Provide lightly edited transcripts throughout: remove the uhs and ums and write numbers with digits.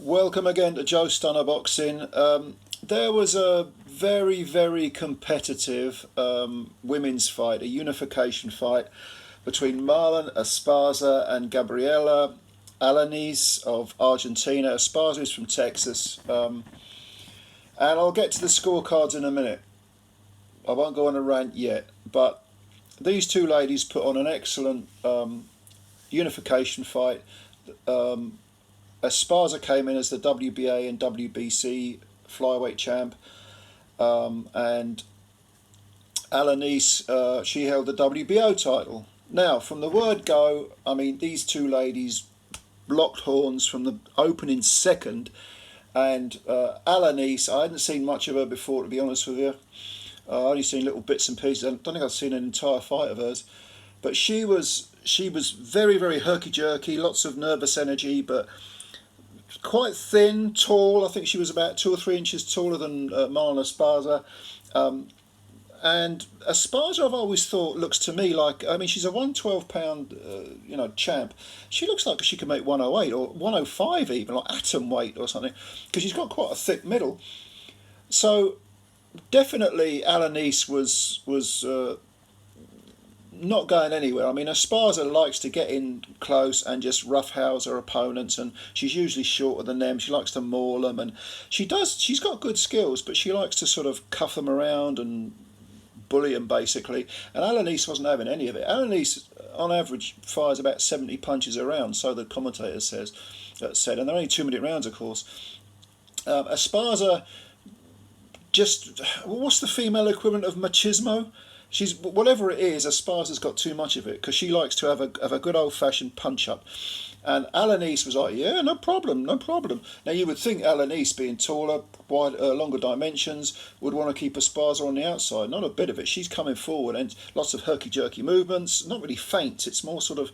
Welcome again to Joe Stunner Boxing. There was a very competitive women's fight, a unification fight between Marlen Esparza and Gabriela Alaniz of Argentina. Esparza is from Texas. And I'll get to the scorecards in a minute. I won't go on a rant yet, but these two ladies put on an excellent unification fight. Esparza came in as the WBA and WBC flyweight champ, and Alaniz, she held the WBO title. Now, from the word go, I mean, these two ladies locked horns from the opening second, and Alaniz, I hadn't seen much of her before, to be honest with you. I only seen little bits and pieces. I don't think I've seen an entire fight of hers, but she was very herky jerky, lots of nervous energy, but quite thin, tall. I think she was about 2 or 3 inches taller than Marlen Esparza. And Esparza, I've always thought, looks to me like, I mean, she's a 112-pound, champ. She looks like she could make 108 or 105 even, like atom weight or something, because she's got quite a thick middle. So definitely Alaniz was not going anywhere. I mean, Esparza likes to get in close and just roughhouse her opponents, and she's usually shorter than them. She likes to maul them, and she's got good skills, but she likes to sort of cuff them around and bully them, basically. And Alaniz wasn't having any of it. Alaniz, on average, fires about 70 punches a round, so the commentator said, and they're only 2-minute rounds, of course. Esparza, just, what's the female equivalent of machismo? She's, whatever it is, Esparza's got too much of it, because she likes to have a good old-fashioned punch-up. And Alaniz was like, yeah, no problem. Now, you would think Alaniz, being taller, longer dimensions, would want to keep Esparza on the outside. Not a bit of it. She's coming forward, and lots of herky-jerky movements. Not really faint. It's more sort of,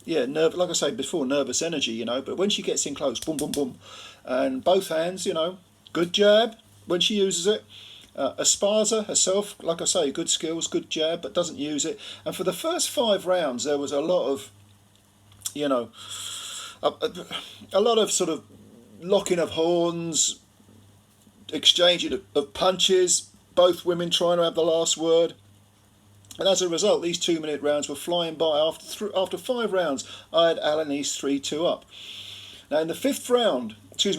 like I said before, nervous energy, But when she gets in close, boom, boom, boom. And both hands, good jab when she uses it. Esparza herself, like I say, good skills, good jab, but doesn't use it. And for the first 5 rounds, there was a lot of, a lot of sort of locking of horns, exchanging of punches, both women trying to have the last word. And as a result, these 2-minute rounds were flying by. After 5 rounds, I had Alaniz 3-2 up. Now, in the 6th round, in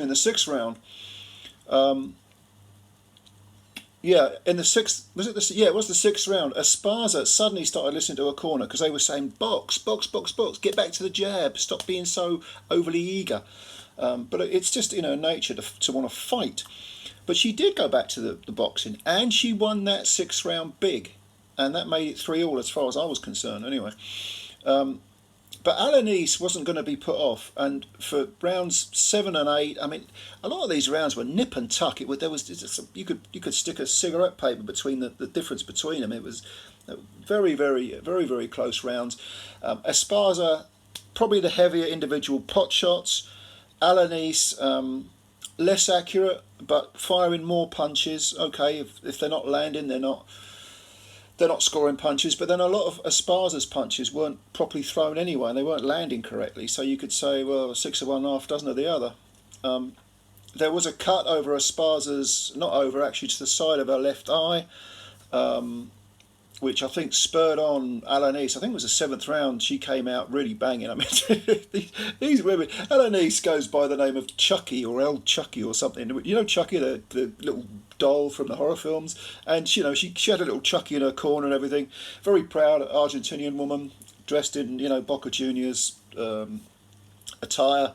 the 6th, it was the 6th round. Esparza suddenly started listening to her corner, because they were saying, box, get back to the jab, stop being so overly eager. But it's just in her nature to want to fight. But she did go back to the boxing, and she won that 6th round big, and that made it 3-3 as far as I was concerned anyway. But Alaniz wasn't going to be put off, and for rounds 7 and 8, I mean, a lot of these rounds were nip and tuck. You could stick a cigarette paper between the difference between them. It was very close rounds. Esparza, probably the heavier individual pot shots. Alaniz, less accurate, but firing more punches. Okay, if they're not landing, they're not scoring punches, but then a lot of Esparza's punches weren't properly thrown anyway, and they weren't landing correctly. So you could say, well, 6 of one, half dozen of the other. There was a cut over Esparza's, not over, actually, to the side of her left eye, which I think spurred on Alaniz. I think it was the 7th round. She came out really banging. I mean, these women. Alaniz goes by the name of Chucky or El Chucky or something. Chucky, the little doll from the horror films, and she had a little Chucky in her corner and everything. Very proud Argentinian woman, dressed in Boca Juniors attire,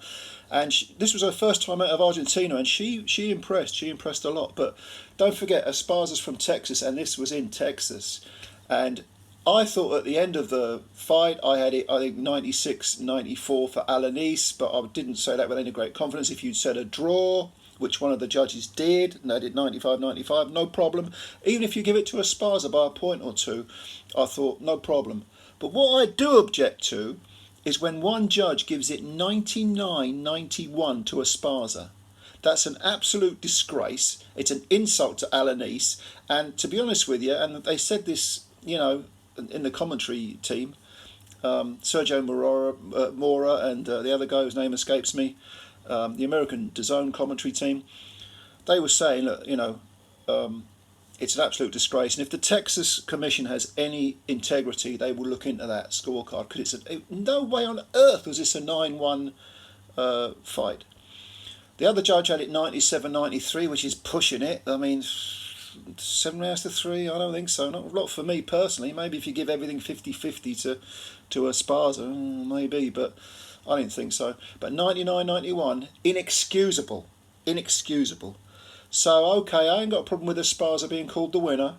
and this was her first time out of Argentina, and she impressed a lot. But don't forget, Esparza's from Texas, and this was in Texas, and I thought at the end of the fight I had it, I think 96-94 for Alaniz, but I didn't say that with any great confidence. If you'd said a draw, which one of the judges did, and they did 95-95, no problem. Even if you give it to Esparza by a point or two, I thought, no problem. But what I do object to is when one judge gives it 99-91 to Esparza. That's an absolute disgrace. It's an insult to Alaniz. And to be honest with you, and they said this, in the commentary team, Sergio Mora and the other guy whose name escapes me, the American DAZN commentary team, they were saying, look, it's an absolute disgrace, and if the Texas Commission has any integrity, they will look into that scorecard, because no way on earth was this a 9-1 fight. The other judge had it 97-93, which is pushing it. I mean, 7 rounds to 3, I don't think so. Not a lot for me personally. Maybe if you give everything 50-50 to Esparza, maybe, but I didn't think so. But 99-91, inexcusable. So, okay, I ain't got a problem with Esparza being called the winner.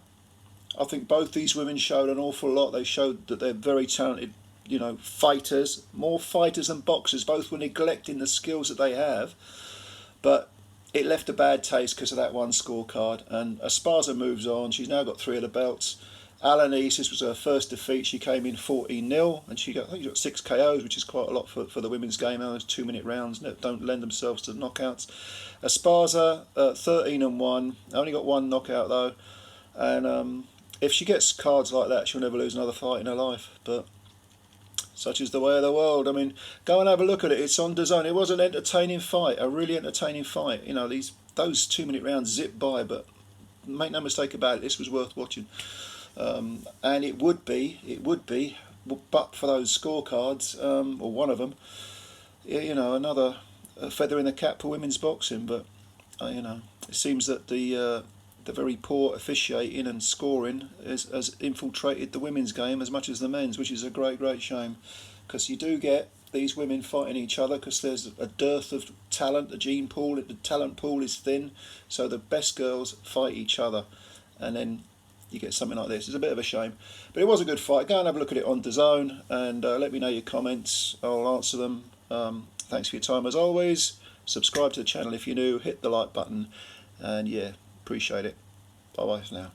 I think both these women showed an awful lot. They showed that they're very talented, fighters, more fighters than boxers. Both were neglecting the skills that they have. But it left a bad taste because of that one scorecard. And Esparza moves on. She's now got 3 of the belts. Alaniz, this was her first defeat. She came in 14-0, and I think she got 6 KOs, which is quite a lot for the women's game. Those 2-minute rounds don't lend themselves to knockouts. Esparza, 13-1. Only got 1 knockout though. And if she gets cards like that, she'll never lose another fight in her life. But such is the way of the world. I mean, go and have a look at it. It's on DAZN. It was an entertaining fight, a really entertaining fight. Those 2-minute rounds zip by, but make no mistake about it, this was worth watching. And it would be, but for those scorecards, or one of them, another feather in the cap for women's boxing. But it seems that the very poor officiating and scoring has infiltrated the women's game as much as the men's, which is a great shame, because you do get these women fighting each other because there's a dearth of talent. The talent pool is thin, so the best girls fight each other, and then you get something like this. It's a bit of a shame, but it was a good fight. Go and have a look at it on DAZN, and let me know your comments. I'll answer them. Thanks for your time as always. Subscribe to the channel if you're new, hit the like button, and yeah, appreciate it. Bye bye for now.